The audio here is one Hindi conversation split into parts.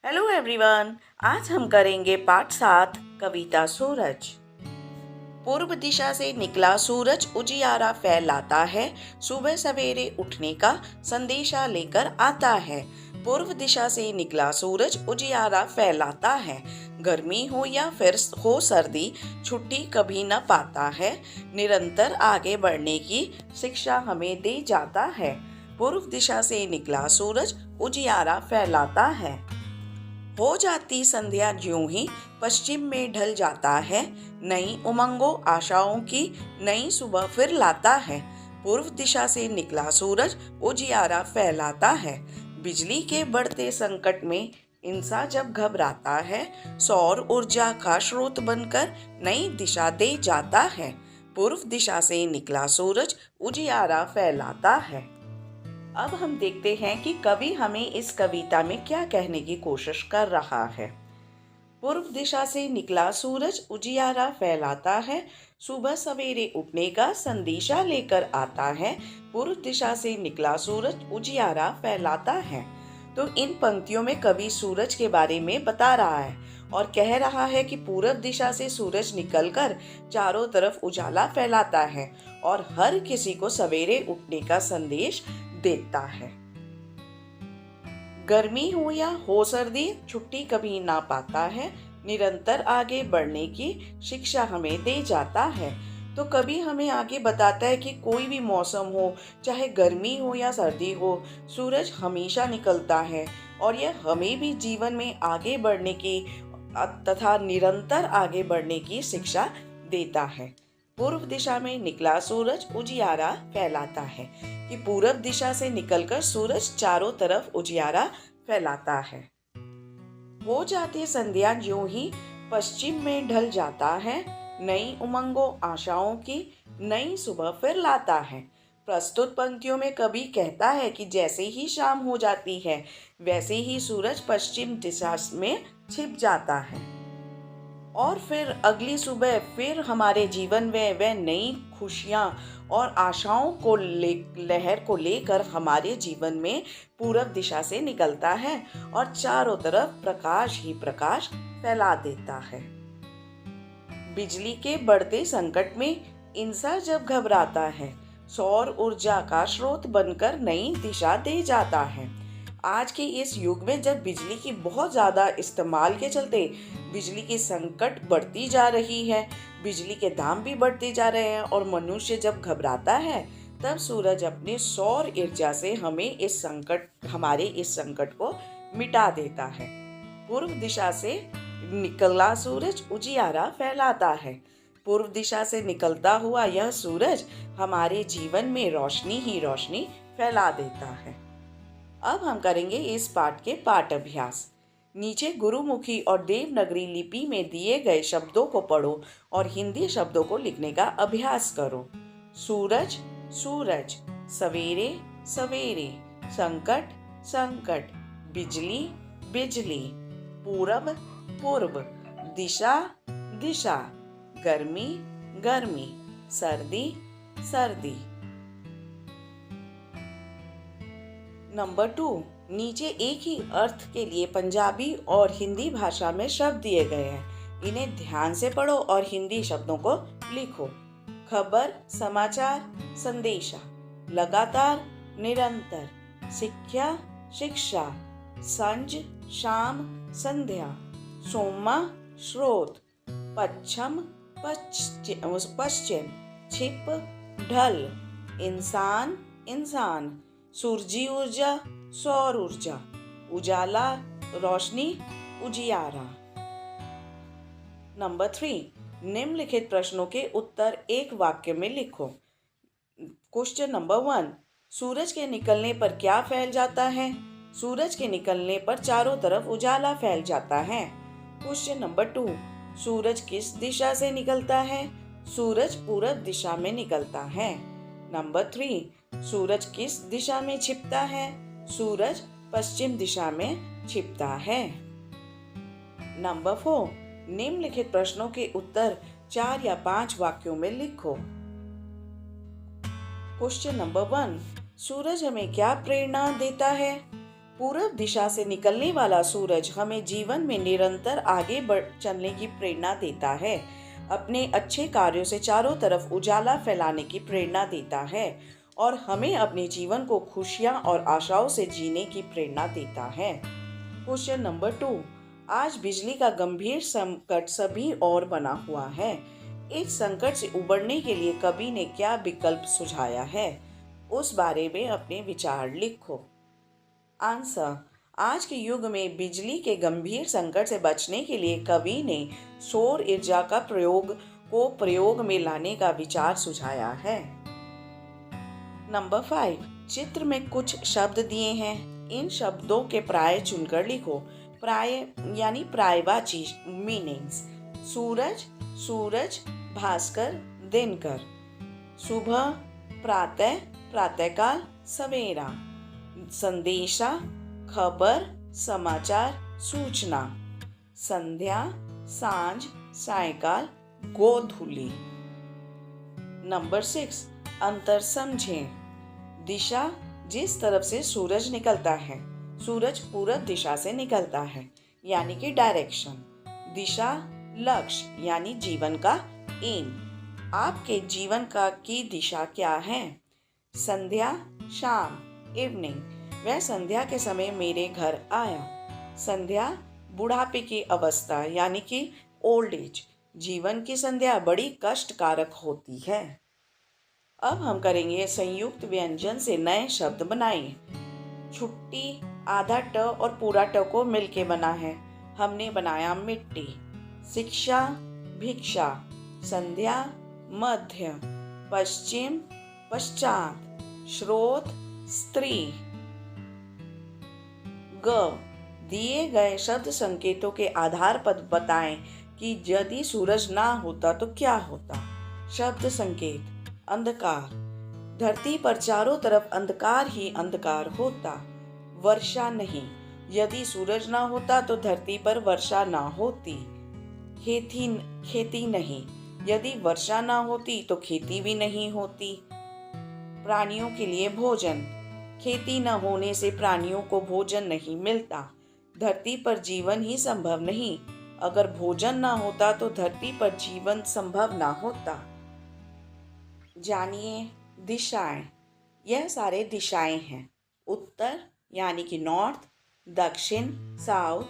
Hello everyone. आज हम करेंगे पाठ 7 कविता सूरज। पूर्व दिशा से निकला सूरज उजियारा फैलाता है, सुबह सवेरे उठने का संदेशा लेकर आता है। पूर्व दिशा से निकला सूरज उजियारा फैलाता है, गर्मी हो या फिर हो सर्दी छुट्टी कभी न पाता है, निरंतर आगे बढ़ने की शिक्षा हमें दे जाता है। पूर्व दिशा से निकला सूरज उजियारा फैलाता है। हो जाती संध्या ज्यों ही पश्चिम में ढल जाता है, नई उमंगों आशाओं की नई सुबह फिर लाता है। पूर्व दिशा से निकला सूरज उजियारा फैलाता है। बिजली के बढ़ते संकट में इंसान जब घबराता है, सौर ऊर्जा का स्रोत बनकर नई दिशा दे जाता है। पूर्व दिशा से निकला सूरज उजियारा फैलाता है। अब हम देखते हैं कि कवि हमें इस कविता में क्या कहने की कोशिश कर रहा है। पूर्व दिशा से निकला सूरज उजियारा फैलाता है, सुबह सवेरे उठने का संदेशा लेकर आता है। पूर्व दिशा से निकला सूरज उजियारा फैलाता है। तो इन पंक्तियों में कवि सूरज के बारे में बता रहा है और कह रहा है कि पूर्व दिशा से सूरज निकलकर चारों तरफ उजाला फैलाता है और हर किसी को सवेरे उठने का संदेश देता है। गर्मी हो या हो सर्दी छुट्टी कभी ना पाता है, निरंतर आगे बढ़ने की शिक्षा हमें दे जाता है। तो कभी हमें आगे बताता है कि कोई भी मौसम हो, चाहे गर्मी हो या सर्दी हो, सूरज हमेशा निकलता है और यह हमें भी जीवन में आगे बढ़ने की तथा निरंतर आगे बढ़ने की शिक्षा देता है। पूर्व दिशा में निकला सूरज उजियारा फैलाता है कि पूर्व दिशा से निकलकर सूरज चारों तरफ उजियारा फैलाता है। हो जाती संध्या ज्यों ही पश्चिम में ढल जाता है, नई उमंगों आशाओं की नई सुबह फिर लाता है। प्रस्तुत पंक्तियों में कवि कहता है कि जैसे ही शाम हो जाती है, वैसे ही सूरज पश्चिम दिशा में छिप जाता है और फिर अगली सुबह फिर हमारे जीवन में वह नई खुशियाँ और आशाओं को लहर को लेकर हमारे जीवन में पूरब दिशा से निकलता है और चारों तरफ प्रकाश ही प्रकाश फैला देता है। बिजली के बढ़ते संकट में इंसान जब घबराता है, सौर ऊर्जा का स्रोत बनकर नई दिशा दे जाता है। आज के इस युग में जब बिजली की बहुत ज़्यादा इस्तेमाल के चलते बिजली की संकट बढ़ती जा रही है, बिजली के दाम भी बढ़ते जा रहे हैं और मनुष्य जब घबराता है, तब सूरज अपने सौर ऊर्जा से हमारे इस संकट को मिटा देता है। पूर्व दिशा से निकला सूरज उजियारा फैलाता है। पूर्व दिशा से निकलता हुआ यह सूरज हमारे जीवन में रोशनी ही रोशनी फैला देता है। अब हम करेंगे इस पाठ के पाठ अभ्यास। नीचे गुरुमुखी और देवनागरी लिपि में दिए गए शब्दों को पढ़ो और हिंदी शब्दों को लिखने का अभ्यास करो। सूरज सूरज, सवेरे सवेरे, संकट संकट, बिजली बिजली, पूरब पूर्व, दिशा दिशा, गर्मी गर्मी, सर्दी सर्दी। नंबर 2, नीचे एक ही अर्थ के लिए पंजाबी और हिंदी भाषा में शब्द दिए गए हैं, इन्हें ध्यान से पढ़ो और हिंदी शब्दों को लिखो। खबर समाचार संदेशा, लगातार निरंतर, शिक्षा शिक्षा, संज शाम संध्या, सोमा स्रोत, पश्चिम पश्चिम, छिप ढल, इंसान इंसान, सूरजी ऊर्जा सौर ऊर्जा, उजाला रोशनी उजियारा। नंबर 3, निम्नलिखित प्रश्नों के उत्तर एक वाक्य में लिखो। क्वेश्चन नंबर 1, सूरज के निकलने पर क्या फैल जाता है? सूरज के निकलने पर चारों तरफ उजाला फैल जाता है। क्वेश्चन नंबर 2, सूरज किस दिशा से निकलता है? सूरज पूरब दिशा में निकलता है। नंबर 3, सूरज किस दिशा में छिपता है? सूरज पश्चिम दिशा में छिपता है। नंबर 4, निम्नलिखित प्रश्नों के उत्तर 4 या 5 वाक्यों में लिखो। क्वेश्चन नंबर 1, सूरज हमें क्या प्रेरणा देता है? पूर्व दिशा से निकलने वाला सूरज हमें जीवन में निरंतर आगे बढ़ चलने की प्रेरणा देता है, अपने अच्छे कार्यों से चारों तरफ उजाला फैलाने की प्रेरणा देता है और हमें अपने जीवन को खुशियां और आशाओं से जीने की प्रेरणा देता है। Question number 2। आज बिजली का गंभीर संकट सभी और बना हुआ है। इस संकट से उबरने के लिए कवि ने क्या विकल्प सुझाया है, उस बारे में अपने विचार लिखो। आंसर। आज के युग में बिजली के गंभीर संकट से बचने के लिए कवि ने सौर ऊर्जा का प्रयोग में लाने का विचार सुझाया है। नंबर 5। चित्र में कुछ शब्द दिए हैं, इन शब्दों के प्राय चुनकर लिखो। प्राय यानी प्रायवाची मीनिंग्स। सूरज, सूरज, भास्कर, दिनकर। सुबह, प्रातः, प्रातःकाल, सवेरा। संदेशा, खबर, समाचार, सूचना। संध्या, सांझ, सायंकाल, गोधूली। नंबर 6। अंतर समझें। दिशा, जिस तरफ से सूरज निकलता है। सूरज पूरब दिशा से निकलता है, यानी कि डायरेक्शन। दिशा, लक्ष्य यानी जीवन का एम। आपके जीवन की दिशा क्या है? संध्या, शाम, इवनिंग। वह संध्या के समय मेरे घर आया। संध्या, बुढ़ापे की अवस्था यानी कि ओल्ड एज। जीवन की संध्या बड़ी कष्टकारक होती है। अब हम करेंगे संयुक्त व्यंजन से नए शब्द बनाएं। छुट्टी आधा ट और पूरा ट को मिलके बना है, हमने बनाया मिट्टी। शिक्षा, भिक्षा। संध्या, मध्य। पश्चिम, पश्चात। स्रोत, स्त्री। ग। दिए गए शब्द संकेतों के आधार पर बताएं कि यदि सूरज ना होता तो क्या होता। शब्द संकेत। अंधकार, धरती पर चारों तरफ अंधकार ही अंधकार होता। वर्षा नहीं, यदि सूरज ना होता तो धरती पर वर्षा ना होती। खेती नहीं, यदि वर्षा ना होती तो खेती भी नहीं होती। प्राणियों के लिए भोजन, खेती न होने से प्राणियों को भोजन नहीं मिलता। धरती पर जीवन ही संभव नहीं, अगर भोजन ना होता तो धरती पर जीवन संभव ना होता। जानिए दिशाएं। यह सारे दिशाएं हैं। उत्तर यानी कि नॉर्थ, दक्षिण साउथ,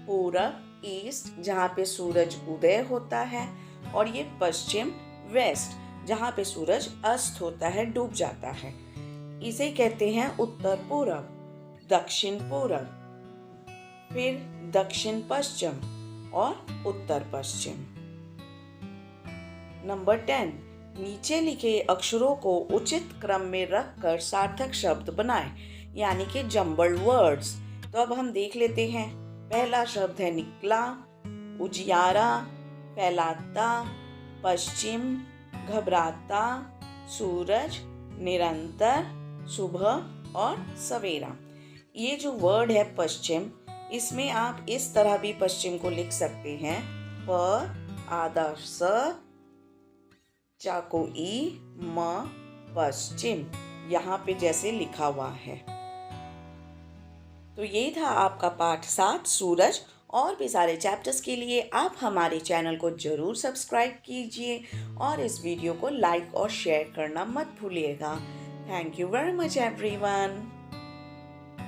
पूरब ईस्ट जहाँ पे सूरज उदय होता है, और ये पश्चिम वेस्ट जहाँ पे सूरज अस्त होता है, डूब जाता है। इसे कहते हैं उत्तर पूरब, दक्षिण पूरब, फिर दक्षिण पश्चिम और उत्तर पश्चिम। नंबर 10। नीचे लिखे अक्षरों को उचित क्रम में रखकर सार्थक शब्द बनाएं, यानी कि जम्बल्ड वर्ड्स। तो अब हम देख लेते हैं। पहला शब्द है निकला, उजियारा, फैलाता, पश्चिम, घबराता, सूरज, निरंतर, सुबह और सवेरा। ये जो वर्ड है पश्चिम, इसमें आप इस तरह भी पश्चिम को लिख सकते हैं। प आधा स चाको ई म पश्चिम, यहाँ पे जैसे लिखा हुआ है। तो ये था आपका पाठ 7 सूरज। और भी सारे चैप्टर्स के लिए आप हमारे चैनल को जरूर सब्सक्राइब कीजिए और इस वीडियो को लाइक और शेयर करना मत भूलिएगा। Thank you very much everyone.